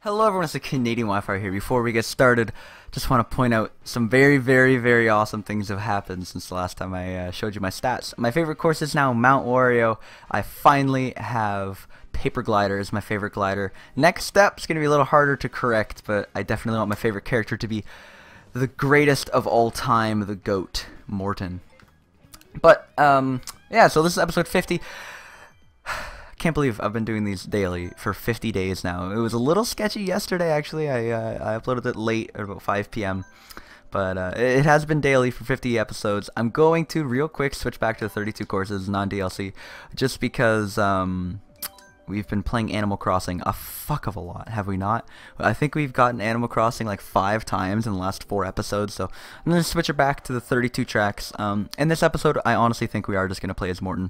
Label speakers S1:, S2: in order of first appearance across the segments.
S1: Hello everyone, it's the Canadian Wi-Fi here. Before we get started, just want to point out some very awesome things have happened since the last time I showed you my stats. My favorite course is now Mount Wario. I finally have Paper Glider as my favorite glider. Next step's going to be a little harder to correct, but I definitely want my favorite character to be the greatest of all time, the GOAT, Morton. But, yeah, so this is episode 50. Can't believe I've been doing these daily for 50 days now. It was a little sketchy yesterday, actually. I uploaded it late at about 5 p.m. But it has been daily for 50 episodes. I'm going to real quick switch back to the 32 courses, non-DLC, just because we've been playing Animal Crossing a fuck of a lot, have we not? I think we've gotten Animal Crossing like 5 times in the last 4 episodes, so I'm going to switch it back to the 32 tracks. In this episode, I honestly think we are just going to play as Morton.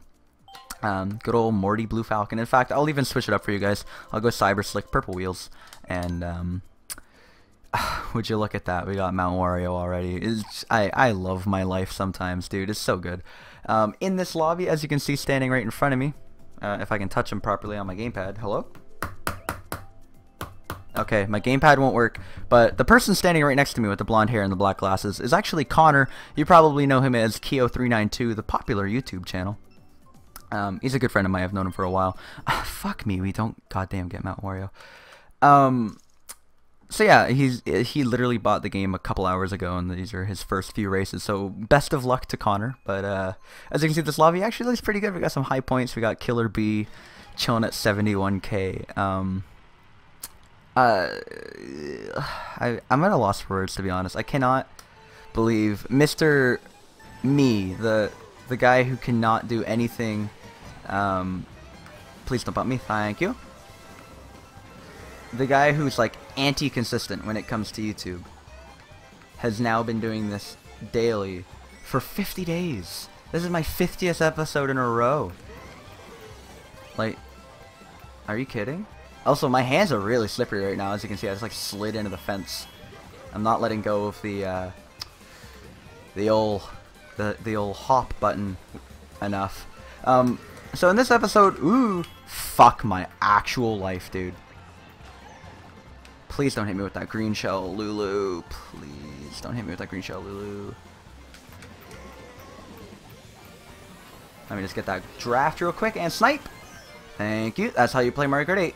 S1: Good old Morty Blue Falcon. In fact, I'll even switch it up for you guys. I'll go Cyber Slick Purple Wheels. And, would you look at that? We got Mount Wario already. I love my life sometimes, dude. It's so good. In this lobby, as you can see standing right in front of me, if I can touch him properly on my gamepad. Hello? Okay, my gamepad won't work, but the person standing right next to me with the blonde hair and the black glasses is actually Connor. You probably know him as Keo392, the popular YouTube channel. He's a good friend of mine. I've known him for a while. Fuck me, we don't goddamn get Mount Wario. So yeah, he literally bought the game a couple hours ago, and these are his first few races. So best of luck to Connor. But as you can see, this lobby actually looks pretty good. We got some high points. We got Killer B chilling at 71k. I'm at a loss for words, to be honest. I cannot believe Mr. Me, the guy who cannot do anything. Please don't bump me, thank you. The guy who's like anti-consistent when it comes to YouTube has now been doing this daily for 50 days. This is my 50th episode in a row. Like, are you kidding? Also, my hands are really slippery right now. As you can see, I just like slid into the fence. I'm not letting go of the old hop button enough. So in this episode, ooh, fuck my actual life, dude. Please don't hit me with that green shell, Lulu. Please don't hit me with that green shell, Lulu. Let me just get that draft real quick and snipe. Thank you. That's how you play Mario Kart 8.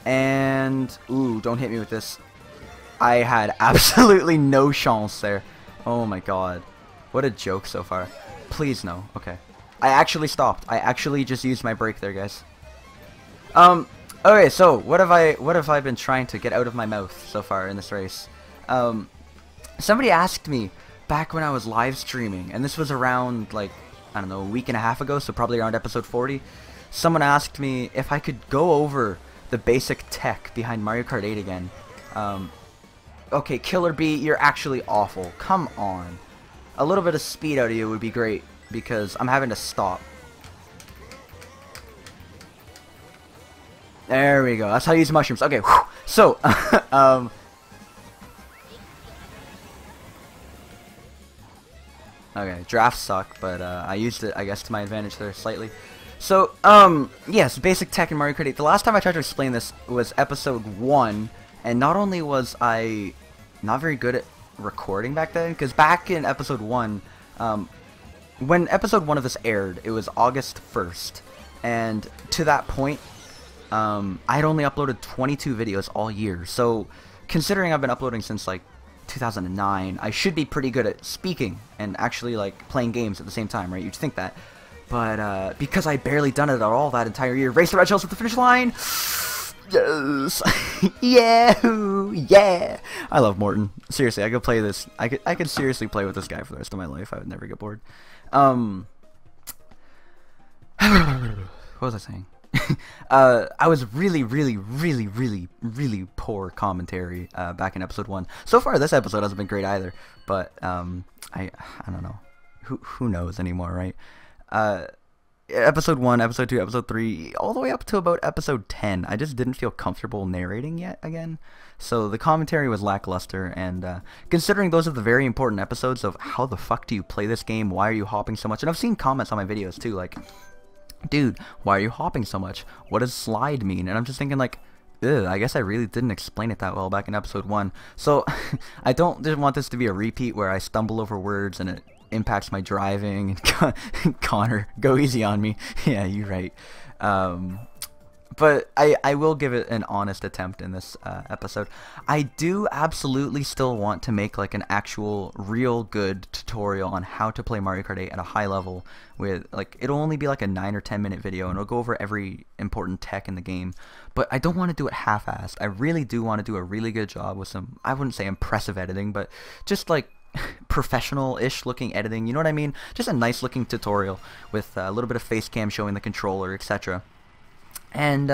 S1: And, ooh, don't hit me with this. I had absolutely no chance there. Oh my god. What a joke so far. Please no. Okay. I actually stopped. I actually just used my brake there, guys. Okay, so what have I been trying to get out of my mouth so far in this race? Somebody asked me back when I was live streaming, and this was around like, I don't know, a week and a half ago, so probably around episode 40. Someone asked me if I could go over the basic tech behind Mario Kart 8 again. Okay, Killer B, you're actually awful. Come on. A little bit of speed out of you would be great, because I'm having to stop. There we go. That's how you use mushrooms. Okay, whew. So, okay, drafts suck, but I used it, I guess, to my advantage there slightly. So, yes, basic tech in Mario Kart 8. The last time I tried to explain this was episode 1, and not only was I not very good at recording back then, because back in episode 1, when episode 1 of this aired, it was August 1st, and to that point, I had only uploaded 22 videos all year. So considering I've been uploading since like 2009, I should be pretty good at speaking and actually like playing games at the same time, right? You'd think that, but because I barely done it at all that entire year, race the red shells at the finish line. Yes. Yahoo! Yeah! I love Morton. Seriously, I could play this. I could seriously play with this guy for the rest of my life. I would never get bored. What was I saying? I was really poor commentary back in episode 1. So far, this episode hasn't been great either. But I don't know. Who knows anymore, right? Episode 1, episode 2, episode 3, all the way up to about episode 10. I just didn't feel comfortable narrating yet again. So the commentary was lackluster, and considering those are the very important episodes of how the fuck do you play this game, why are you hopping so much, and I've seen comments on my videos too, like, dude, why are you hopping so much? What does slide mean? And I'm just thinking, like, Ugh, I guess I really didn't explain it that well back in episode 1. So I don't just want this to be a repeat where I stumble over words and it impacts my driving. And Connor, go easy on me. Yeah, you're right. But I will give it an honest attempt in this episode. I do absolutely still want to make like an actual real good tutorial on how to play Mario Kart 8 at a high level with like it'll only be like a 9 or 10 minute video and it'll go over every important tech in the game. But I don't want to do it half-assed. I really do want to do a really good job with some, I wouldn't say impressive editing, but just like professional-ish looking editing, you know what I mean? Just a nice looking tutorial with a little bit of face cam showing the controller, etc. And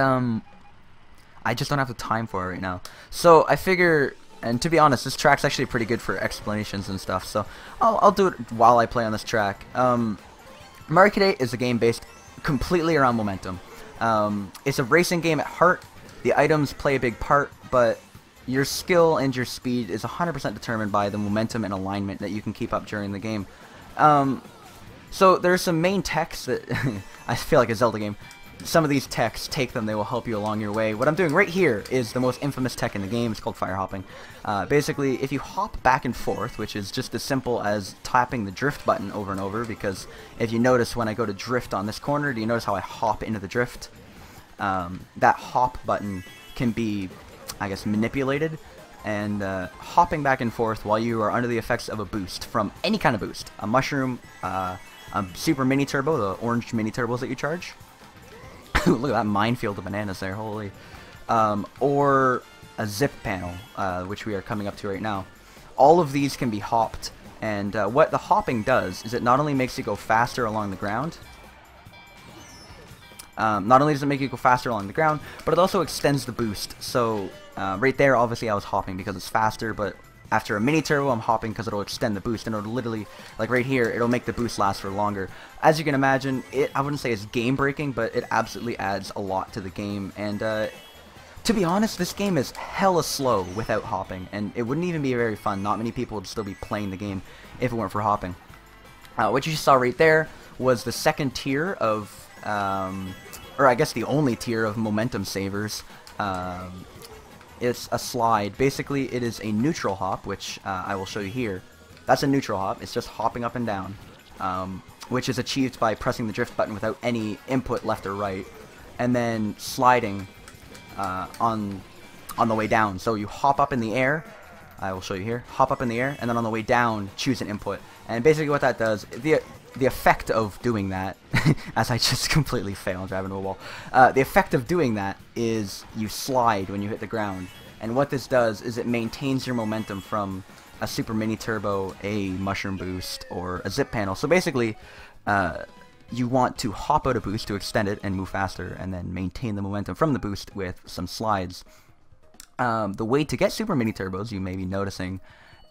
S1: I just don't have the time for it right now. So I figure, and to be honest, this track's actually pretty good for explanations and stuff, so I'll do it while I play on this track. Mario Kart 8 is a game based completely around momentum. It's a racing game at heart. The items play a big part, but your skill and your speed is 100% determined by the momentum and alignment that you can keep up during the game. So there's some main techs that I feel like a Zelda game. Some of these techs, take them, they will help you along your way. What I'm doing right here is the most infamous tech in the game. It's called fire hopping. Basically, if you hop back and forth, which is just as simple as tapping the drift button over and over, because if you notice when I go to drift on this corner, do you notice how I hop into the drift? That hop button can be, I guess, manipulated, and hopping back and forth while you are under the effects of a boost from any kind of boost. A mushroom, a super mini turbo, the orange mini turbos that you charge. Look at that minefield of bananas there, holy. Or a zip panel, which we are coming up to right now. All of these can be hopped, and what the hopping does is it not only makes you go faster along the ground, not only does it make you go faster along the ground, but it also extends the boost. So right there, obviously I was hopping because it's faster, but after a mini turbo, I'm hopping because it'll extend the boost, and it'll literally, like right here, it'll make the boost last for longer. As you can imagine, I wouldn't say it's game breaking, but it absolutely adds a lot to the game. And to be honest, this game is hella slow without hopping, and it wouldn't even be very fun. Not many people would still be playing the game if it weren't for hopping. What you saw right there was the second tier of, or I guess the only tier of momentum savers. It's a slide. Basically, it is a neutral hop, which I will show you here. That's a neutral hop. It's just hopping up and down, which is achieved by pressing the drift button without any input left or right, and then sliding on the way down. So you hop up in the air. I will show you here. Hop up in the air, and then on the way down, choose an input. And basically what that does, the effect of doing that, as I just completely failed driving into a wall, the effect of doing that is you slide when you hit the ground. And what this does is it maintains your momentum from a super mini turbo, a mushroom boost, or a zip panel. So basically, you want to hop out a boost to extend it and move faster, and then maintain the momentum from the boost with some slides. The way to get super mini turbos, you may be noticing,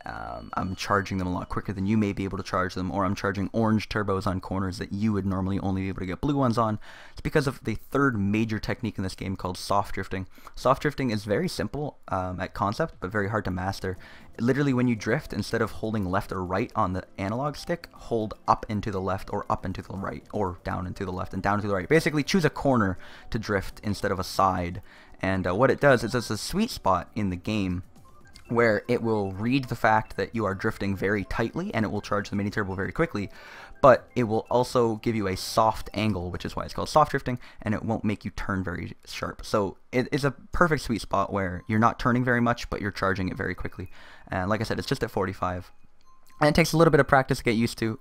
S1: I'm charging them a lot quicker than you may be able to charge them, or I'm charging orange turbos on corners that you would normally only be able to get blue ones on. It's because of the third major technique in this game called soft drifting. Soft drifting is very simple at concept, but very hard to master. Literally, when you drift, instead of holding left or right on the analog stick, hold up into the left or up into the right, or down into the left and down to the right. Basically, choose a corner to drift instead of a side. And what it does is it's a sweet spot in the game where it will read the fact that you are drifting very tightly, and it will charge the mini turbo very quickly, but it will also give you a soft angle, which is why it's called soft drifting, and it won't make you turn very sharp. So it is a perfect sweet spot where you're not turning very much, but you're charging it very quickly. And like I said, it's just at 45. And it takes a little bit of practice to get used to,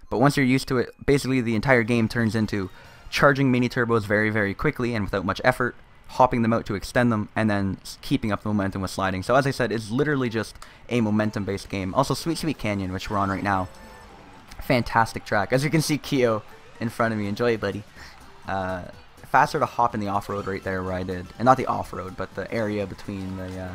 S1: but once you're used to it, basically the entire game turns into charging mini turbos very, very quickly and without much effort, hopping them out to extend them, and then keeping up the momentum with sliding. So as I said, it's literally just a momentum-based game. Also, Sweet Sweet Canyon, which we're on right now. Fantastic track. As you can see, Keo in front of me. Enjoy it, buddy. Faster to hop in the off-road right there where I did. And not the off-road, but the area between the...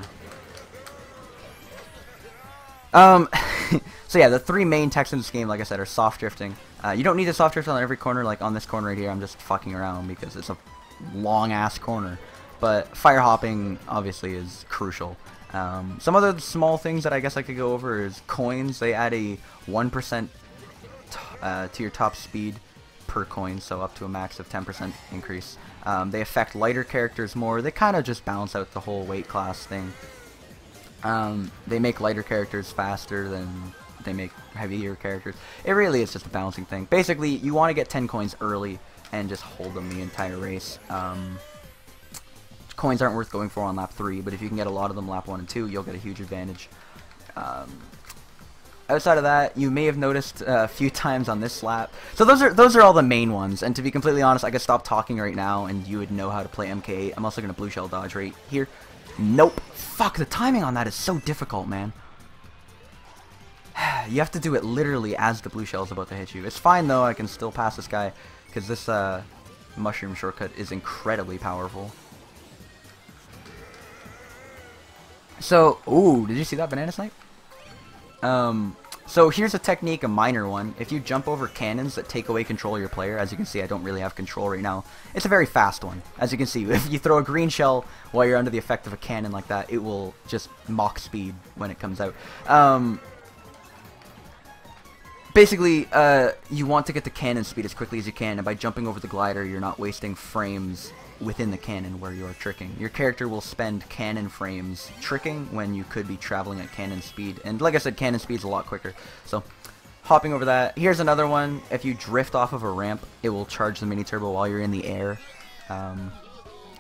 S1: So yeah, the three main techs in this game, like I said, are soft drifting. You don't need to soft drift on every corner. Like on this corner right here, I'm just fucking around because it's a long ass corner, but fire hopping obviously is crucial. Some other small things that I guess I could go over is coins. They add a 1% to your top speed per coin, so up to a max of 10% increase. They affect lighter characters more. They kind of just balance out the whole weight class thing. They make lighter characters faster than they make heavier characters. It really is just a balancing thing. Basically, you want to get 10 coins early and just hold them the entire race. Coins aren't worth going for on lap 3, but if you can get a lot of them lap 1 and 2, you'll get a huge advantage. Outside of that, you may have noticed a few times on this lap. So those are all the main ones. And to be completely honest, I could stop talking right now and you would know how to play MK8. I'm also going to blue shell dodge right here. Nope. Fuck, the timing on that is so difficult, man. You have to do it literally as the blue shell is about to hit you. It's fine though, I can still pass this guy because this mushroom shortcut is incredibly powerful. So, ooh, did you see that banana snipe? So here's a technique, a minor one. If you jump over cannons that take away control of your player, as you can see, I don't really have control right now. It's a very fast one. As you can see, if you throw a green shell while you're under the effect of a cannon like that, it will just mock speed when it comes out. Basically, you want to get to cannon speed as quickly as you can, and by jumping over the glider, you're not wasting frames within the cannon where you are tricking. Your character will spend cannon frames tricking when you could be traveling at cannon speed. And like I said, cannon speed is a lot quicker. So, hopping over that. Here's another one. If you drift off of a ramp, it will charge the mini turbo while you're in the air.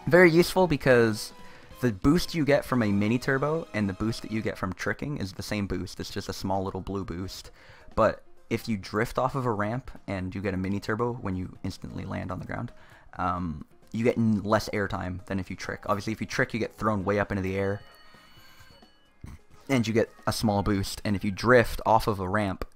S1: Very useful because the boost you get from a mini turbo and the boost that you get from tricking is the same boost. It's just a small little blue boost. But if you drift off of a ramp and you get a mini turbo when you instantly land on the ground, you get less airtime than if you trick. Obviously, if you trick, you get thrown way up into the air, and you get a small boost. And if you drift off of a ramp,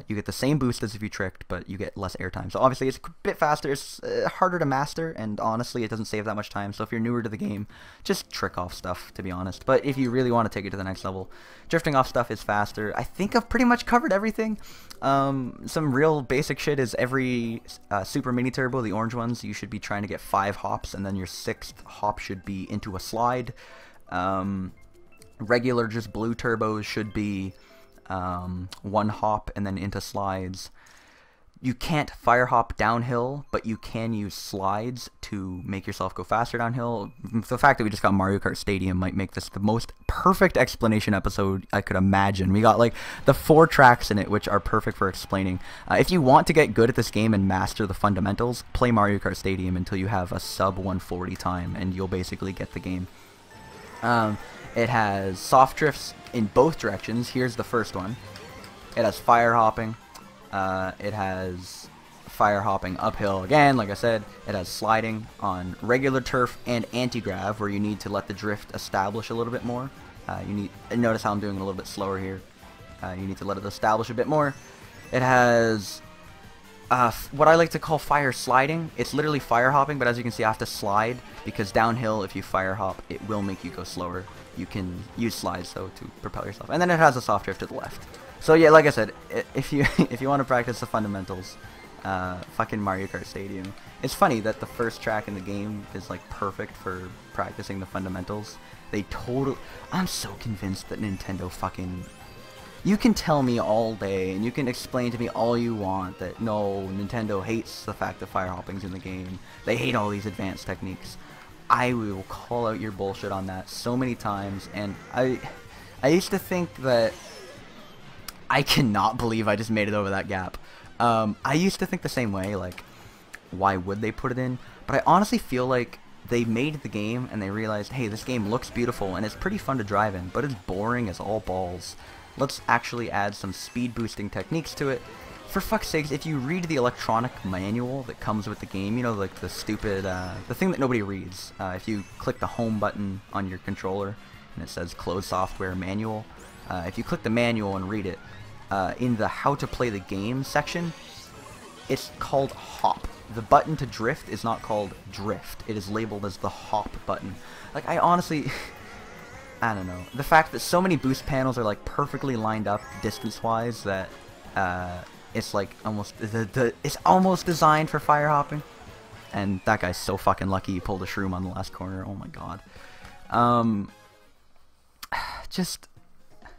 S1: you get the same boost as if you tricked, but you get less airtime. So obviously, it's a bit faster. It's harder to master, and honestly, it doesn't save that much time. So if you're newer to the game, just trick off stuff, to be honest. But if you really want to take it to the next level, drifting off stuff is faster. I think I've pretty much covered everything. Some real basic shit is every super mini turbo, the orange ones, you should be trying to get 5 hops, and then your 6th hop should be into a slide. Regular just blue turbos should be 1 hop and then into slides. You can't fire hop downhill, but you can use slides to make yourself go faster downhill. The fact that we just got Mario Kart Stadium might make this the most perfect explanation episode I could imagine. We got like the 4 tracks in it, which are perfect for explaining. If you want to get good at this game and master the fundamentals, play Mario Kart Stadium until you have a sub 140 time, and you'll basically get the game. It has soft drifts in both directions. Here's the first one. It has fire hopping. It has fire hopping uphill again, like I said. It has sliding on regular turf and anti-grav, where you need to let the drift establish a little bit more. Notice how I'm doing it a little bit slower here. You need to let it establish a bit more. It has what I like to call fire sliding. It's literally fire hopping, but as you can see, I have to slide, because downhill, if you fire hop, it will make you go slower. You can use slides, though, to propel yourself. And then it has a soft drift to the left. So yeah, like I said, if you want to practice the fundamentals, fucking Mario Kart Stadium. It's funny that the first track in the game is like perfect for practicing the fundamentals. I'm so convinced that Nintendo fucking... You can tell me all day, and you can explain to me all you want that no, Nintendo hates the fact that fire hopping's in the game. They hate all these advanced techniques. I will call out your bullshit on that so many times, and I used to think that... I cannot believe I just made it over that gap. I used to think the same way, like, why would they put it in? But I honestly feel like they made the game and they realized, hey, this game looks beautiful and it's pretty fun to drive in, but it's boring as all balls. Let's actually add some speed boosting techniques to it. For fuck's sakes, if you read the electronic manual that comes with the game, you know, like the stupid, the thing that nobody reads. If you click the home button on your controller and it says close software manual, if you click the manual and read it, in the how to play the game section, it's called hop. The button to drift is not called drift. It is labeled as the hop button. Like, I honestly... I don't know. The fact that so many boost panels are like perfectly lined up distance-wise that it's like almost... it's almost designed for fire hopping. And that guy's so fucking lucky he pulled a shroom on the last corner. Oh my god. Just...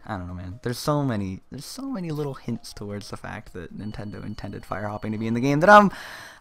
S1: I don't know, man. There's so many little hints towards the fact that Nintendo intended fire hopping to be in the game that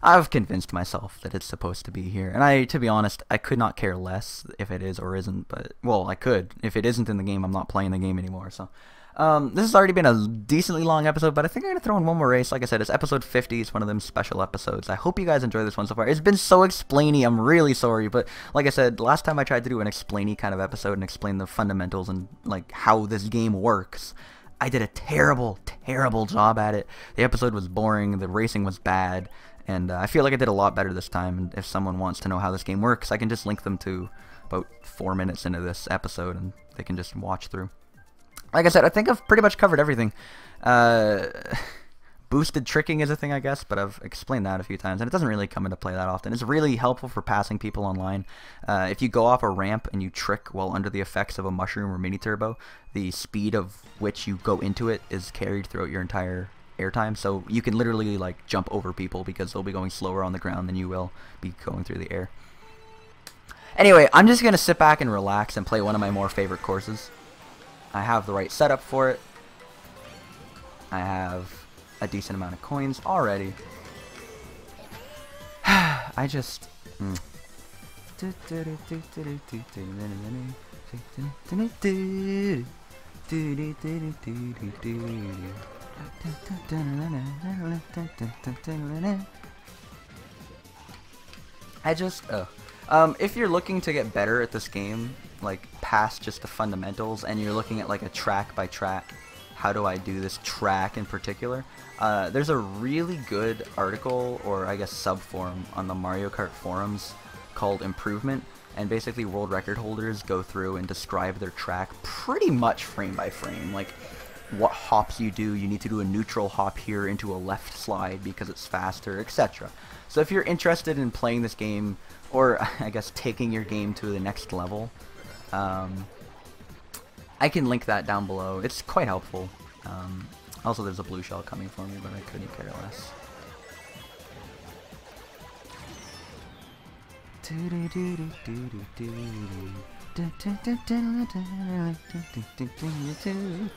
S1: I've convinced myself that it's supposed to be here. And to be honest, I could not care less if it is or isn't. But well, I could. If it isn't in the game, I'm not playing the game anymore. So. This has already been a decently long episode, but I think I'm going to throw in one more race. Like I said, it's episode 50. It's one of them special episodes. I hope you guys enjoy this one so far. It's been so explainy. I'm really sorry, but like I said, last time I tried to do an explainy kind of episode and explain the fundamentals and like how this game works, I did a terrible, terrible job at it. The episode was boring. The racing was bad, and I feel like I did a lot better this time. And if someone wants to know how this game works, I can just link them to about 4 minutes into this episode, and they can just watch through. Like I said, I think I've pretty much covered everything. Boosted tricking is a thing, I guess, but I've explained that a few times, and it doesn't really come into play that often. It's really helpful for passing people online. If you go off a ramp and you trick while under the effects of a mushroom or mini turbo, the speed of which you go into it is carried throughout your entire airtime, so you can literally like jump over people because they'll be going slower on the ground than you will be going through the air. Anyway, I'm just going to sit back and relax and play one of my more favorite courses. I have the right setup for it. I have a decent amount of coins already. I just... if you're looking to get better at this game, like past just the fundamentals, and you're looking at like a track by track, how do I do this track in particular, there's a really good article, or I guess subforum, on the Mario Kart forums called Improvement, and basically world record holders go through and describe their track pretty much frame by frame, like what hops you do. You need to do a neutral hop here into a left slide because it's faster, etc. So if you're interested in playing this game, or I guess taking your game to the next level, I can link that down below. It's quite helpful. Also, there's a blue shell coming for me, but I couldn't care less.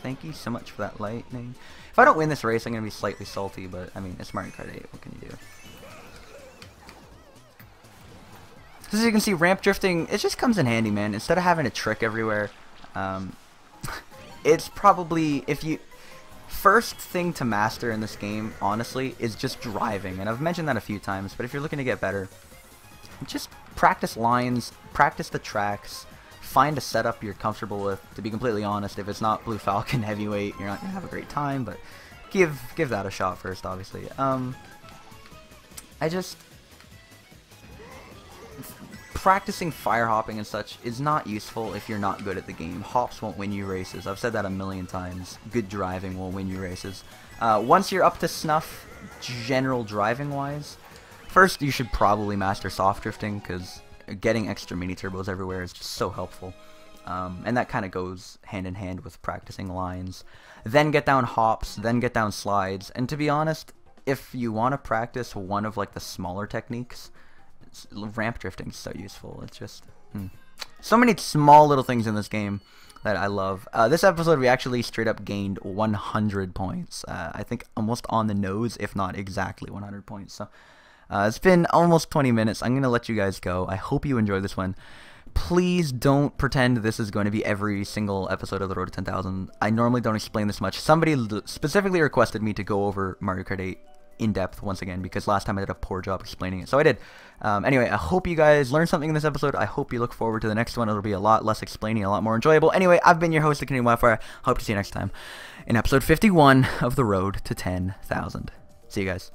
S1: Thank you so much for that lightning. If I don't win this race, I'm going to be slightly salty, but I mean, it's Mario Kart 8. What can you do? As you can see, ramp drifting, it just comes in handy, man. Instead of having a trick everywhere, it's probably, first thing to master in this game, honestly, is just driving. And I've mentioned that a few times, but if you're looking to get better, just practice lines, practice the tracks, find a setup you're comfortable with. To be completely honest, if it's not Blue Falcon Heavyweight, you're not going to have a great time, but give that a shot first, obviously. Practicing fire hopping and such is not useful if you're not good at the game. Hops won't win you races. I've said that a million times. Good driving will win you races. Once you're up to snuff, general driving wise, first you should probably master soft drifting, because getting extra mini turbos everywhere is just so helpful. And that kind of goes hand in hand with practicing lines. Then get down hops, then get down slides. And to be honest, if you want to practice one of like the smaller techniques, ramp drifting is so useful. It's just so many small little things in this game that I love. This episode we actually straight up gained 100 points. I think almost on the nose, if not exactly 100 points. So it's been almost 20 minutes. I'm gonna let you guys go. I hope you enjoyed this one. Please don't pretend this is going to be every single episode of the Road to 10,000. I normally don't explain this much. Somebody specifically requested me to go over Mario Kart 8 in depth once again, because last time I did a poor job explaining it, so I did. Anyway, I hope you guys learned something in this episode. I hope you look forward to the next one. It'll be a lot less explaining, a lot more enjoyable. Anyway, I've been your host, the Canadian Wifier. Hope to see you next time in episode 51 of the Road to 10,000. See you guys.